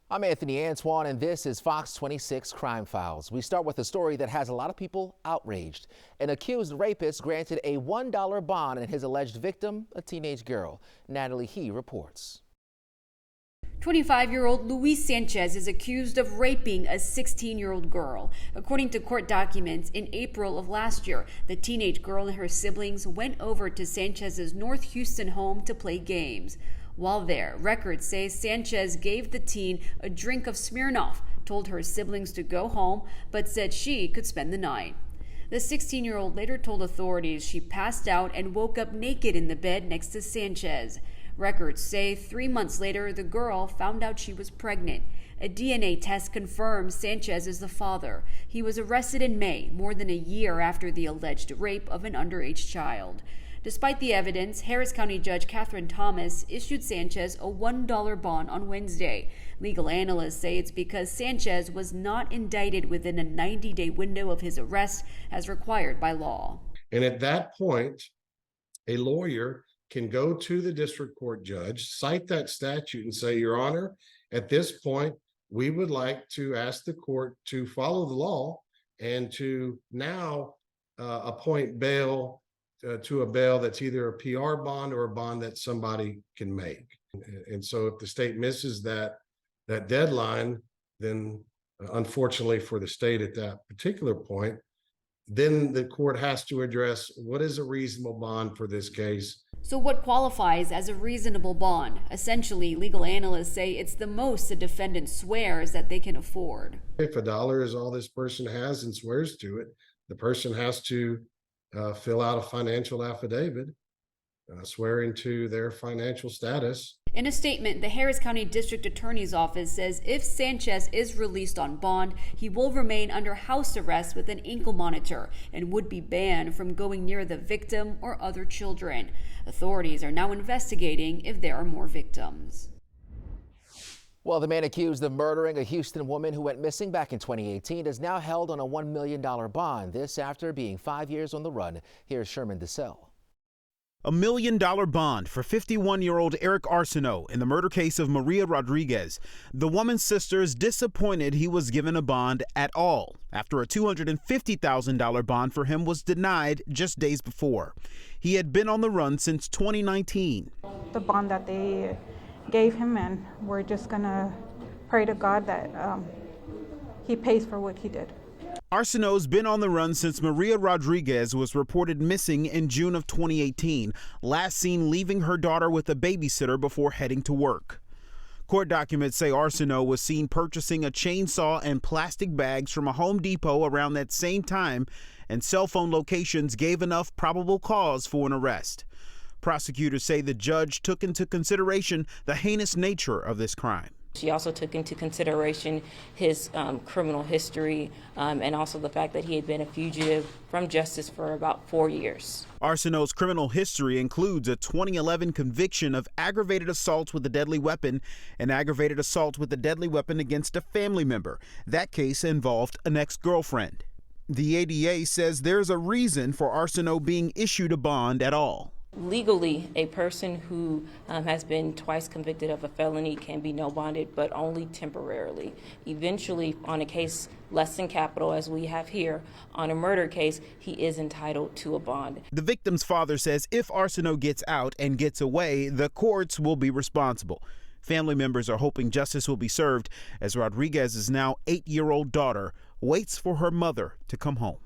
I'm Anthony Antoine, and this is Fox 26 Crime Files. We start with a story that has a lot of people outraged. An accused rapist granted a $1 bond and his alleged victim, a teenage girl. Natalie He reports. 25-year-old Luis Sanchez is accused of raping a 16-year-old girl. According to court documents, in April of last year, the teenage girl and her siblings went over to Sanchez's North Houston home to play games. While there, records say Sanchez gave the teen a drink of Smirnoff, told her siblings to go home, but said she could spend the night. The 16-year-old later told authorities she passed out and woke up naked in the bed next to Sanchez. Records say 3 months later, the girl found out she was pregnant. A DNA test confirms Sanchez is the father. He was arrested in May, more than a year after the alleged rape of an underage child. Despite the evidence, Harris County Judge Catherine Thomas issued Sanchez a $1 bond on Wednesday. Legal analysts say it's because Sanchez was not indicted within a 90-day window of his arrest as required by law. And at that point, a lawyer can go to the district court judge, cite that statute and say, Your Honor, at this point, we would like to ask the court to follow the law and to now appoint bail to a bail that's either a PR bond or a bond that somebody can make. And so if the state misses that deadline, then unfortunately for the state at that particular point, then the court has to address what is a reasonable bond for this case. So what qualifies as a reasonable bond? Essentially, legal analysts say it's the most a defendant swears that they can afford. If $1 is all this person has and swears to it, the person has to fill out a financial affidavit swearing to their financial status. In a statement, the Harris County District Attorney's Office says if Sanchez is released on bond, he will remain under house arrest with an ankle monitor and would be banned from going near the victim or other children. Authorities are now investigating if there are more victims. Well, the man accused of murdering a Houston woman who went missing back in 2018 is now held on a $1 million bond. This after being 5 years on the run. Here's Sherman DeSell. A $1 million bond for 51-year-old Eric Arsenault in the murder case of Maria Rodriguez. The woman's sister is disappointed he was given a bond at all after a $250,000 bond for him was denied just days before. He had been on the run since 2019. The bond that they gave him, and we're just gonna pray to God that he pays for what he did. Arsenault's been on the run since Maria Rodriguez was reported missing in June of 2018, last seen leaving her daughter with a babysitter before heading to work. Court documents say Arsenault was seen purchasing a chainsaw and plastic bags from a Home Depot around that same time, and cell phone locations gave enough probable cause for an arrest. Prosecutors say the judge took into consideration the heinous nature of this crime. She also took into consideration his criminal history and also the fact that he had been a fugitive from justice for about 4 years. Arsenault's criminal history includes a 2011 conviction of aggravated assault with a deadly weapon and aggravated assault with a deadly weapon against a family member. That case involved an ex-girlfriend. The ADA says there's a reason for Arsenault being issued a bond at all. Legally, a person who has been twice convicted of a felony can be no bonded, but only temporarily. Eventually, on a case less than capital, as we have here, on a murder case, he is entitled to a bond. The victim's father says if Arsenault gets out and gets away, the courts will be responsible. Family members are hoping justice will be served as Rodriguez's now 8-year-old daughter waits for her mother to come home.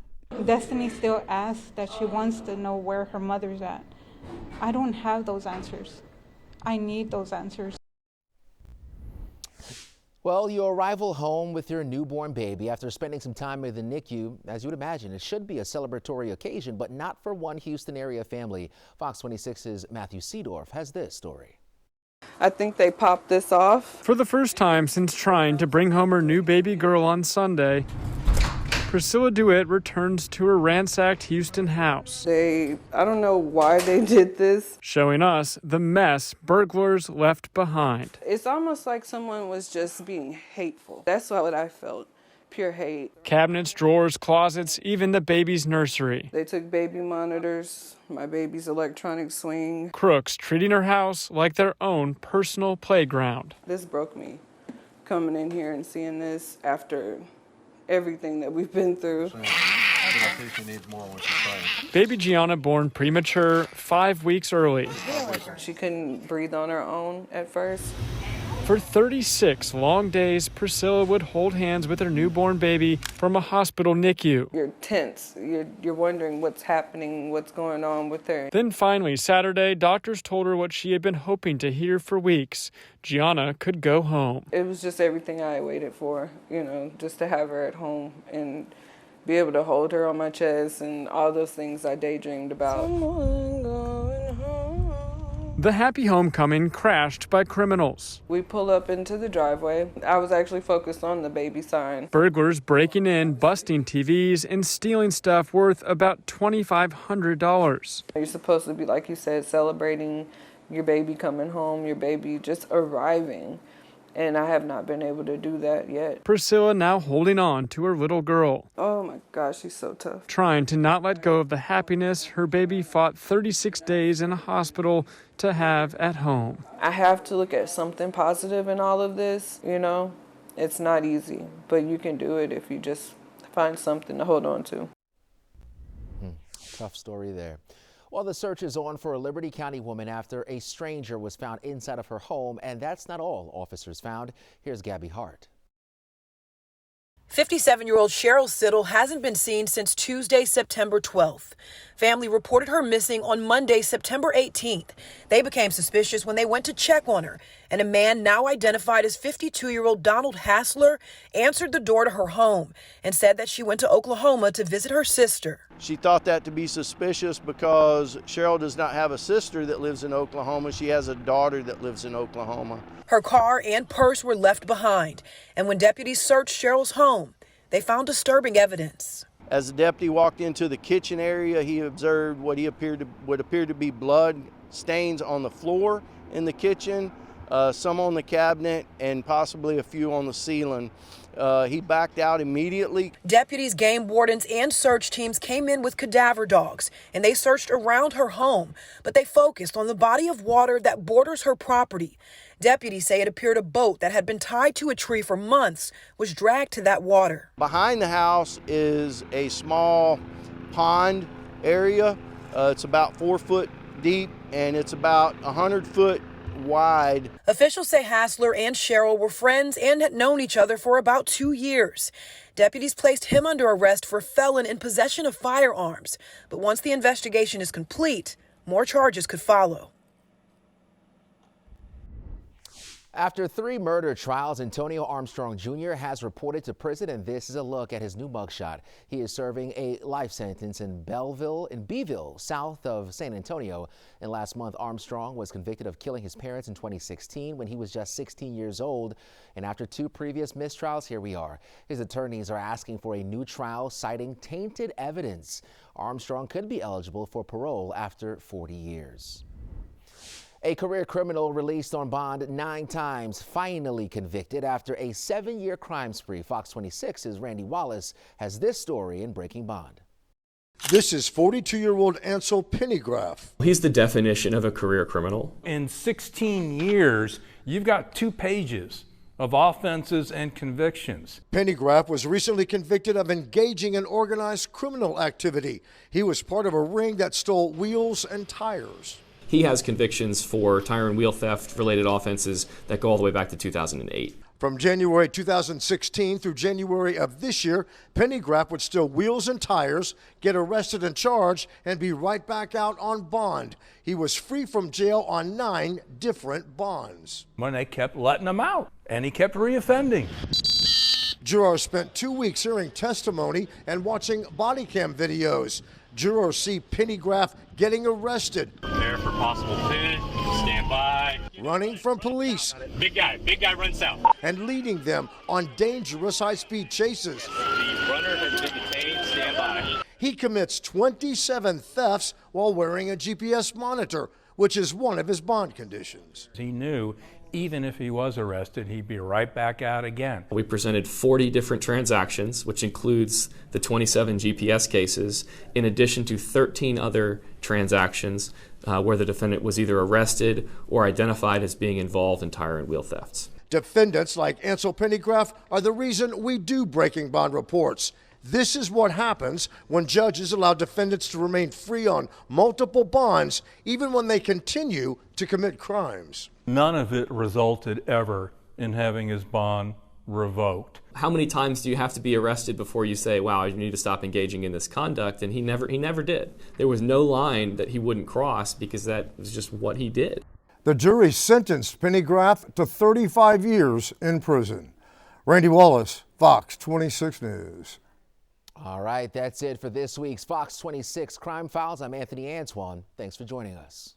Destiny still asks that she wants to know where her mother's at. I don't have those answers. I need those answers. Well, your arrival home with your newborn baby after spending some time in the NICU, as you would imagine, it should be a celebratory occasion, but not for one Houston area family. Fox 26's Matthew Seedorf has this story. I think they popped this off. For the first time since trying to bring home her new baby girl on Sunday, Priscilla DeWitt returns to her ransacked Houston house. I don't know why they did this. Showing us the mess burglars left behind. It's almost like someone was just being hateful. That's what I felt. Pure hate. Cabinets, drawers, closets, even the baby's nursery. They took baby monitors, my baby's electronic swing. Crooks treating her house like their own personal playground. This broke me. coming in here and seeing this after everything that we've been through. Baby Gianna born premature 5 weeks early. She couldn't breathe on her own at first. For 36 long days, Priscilla would hold hands with her newborn baby from a hospital NICU. You're tense. You're wondering what's happening, what's going on with her. Then finally, Saturday, doctors told her what she had been hoping to hear for weeks. Gianna could go home. It was just everything I waited for, just to have her at home and be able to hold her on my chest and all those things I daydreamed about. Someone going home. The happy homecoming crashed by criminals. We pull up into the driveway. I was actually focused on the baby sign. Burglars breaking in, busting TVs, and stealing stuff worth about $2,500. You're supposed to be, like you said, celebrating your baby coming home, your baby just arriving. And I have not been able to do that yet. Priscilla now holding on to her little girl. Oh my gosh, she's so tough. Trying to not let go of the happiness her baby fought 36 days in a hospital to have at home. I have to look at something positive in all of this, It's not easy, but you can do it if you just find something to hold on to. Tough story there. Well, the search is on for a Liberty County woman after a stranger was found inside of her home, and that's not all officers found. Here's Gabby Hart. 57-year-old Cheryl Siddle hasn't been seen since Tuesday, September 12th. Family reported her missing on Monday, September 18th. They became suspicious when they went to check on her, and a man now identified as 52-year-old Donald Hassler answered the door to her home and said that she went to Oklahoma to visit her sister. She thought that to be suspicious because Cheryl does not have a sister that lives in Oklahoma. She has a daughter that lives in Oklahoma. Her car and purse were left behind, and when deputies searched Cheryl's home, they found disturbing evidence. As the deputy walked into the kitchen area, he observed what appeared to be blood stains on the floor in the kitchen, some on the cabinet, and possibly a few on the ceiling. He backed out immediately. Deputies, game wardens, and search teams came in with cadaver dogs, and they searched around her home, but they focused on the body of water that borders her property. Deputies say it appeared a boat that had been tied to a tree for months was dragged to that water. Behind the house is a small pond area. It's about 4 foot deep, and it's about 100 foot wide. Officials say Hassler and Cheryl were friends and had known each other for about 2 years. Deputies placed him under arrest for felon in possession of firearms. But once the investigation is complete, more charges could follow. After 3 murder trials, Antonio Armstrong Jr. has reported to prison, and this is a look at his new mugshot. He is serving a life sentence in Beeville, south of San Antonio. And last month, Armstrong was convicted of killing his parents in 2016 when he was just 16 years old. And after 2 previous mistrials, here we are. His attorneys are asking for a new trial, citing tainted evidence. Armstrong could be eligible for parole after 40 years. A career criminal released on bond 9 times, finally convicted after a 7-year crime spree. Fox 26's Randy Wallace has this story in Breaking Bond. This is 42-year-old Ansel Pennygraph. He's the definition of a career criminal. In 16 years, you've got 2 pages of offenses and convictions. Pennygraph was recently convicted of engaging in organized criminal activity. He was part of a ring that stole wheels and tires. He has convictions for tire and wheel theft related offenses that go all the way back to 2008. From January 2016 through January of this year, Pennygraph would steal wheels and tires, get arrested and charged, and be right back out on bond. He was free from jail on 9 different bonds. When they kept letting him out, and he kept reoffending. Jurors spent 2 weeks hearing testimony and watching body cam videos. Jurors see Pennygraph getting arrested. Prepare for possible pin, stand by. Running from police. Big guy run south. And leading them on dangerous high-speed chases. The runner has been detained, stand by. He commits 27 thefts while wearing a GPS monitor, which is one of his bond conditions. He knew even if he was arrested, he'd be right back out again. We presented 40 different transactions, which includes the 27 GPS cases, in addition to 13 other transactions where the defendant was either arrested or identified as being involved in tire and wheel thefts. Defendants like Ansel Pennygraph are the reason we do Breaking Bond reports. This is what happens when judges allow defendants to remain free on multiple bonds, even when they continue to commit crimes. None of it resulted ever in having his bond revoked. How many times do you have to be arrested before you say, wow, you need to stop engaging in this conduct? And he never did. There was no line that he wouldn't cross because that was just what he did. The jury sentenced Pennygraph to 35 years in prison. Randy Wallace, Fox 26 News. All right, that's it for this week's Fox 26 Crime Files. I'm Anthony Antoine. Thanks for joining us.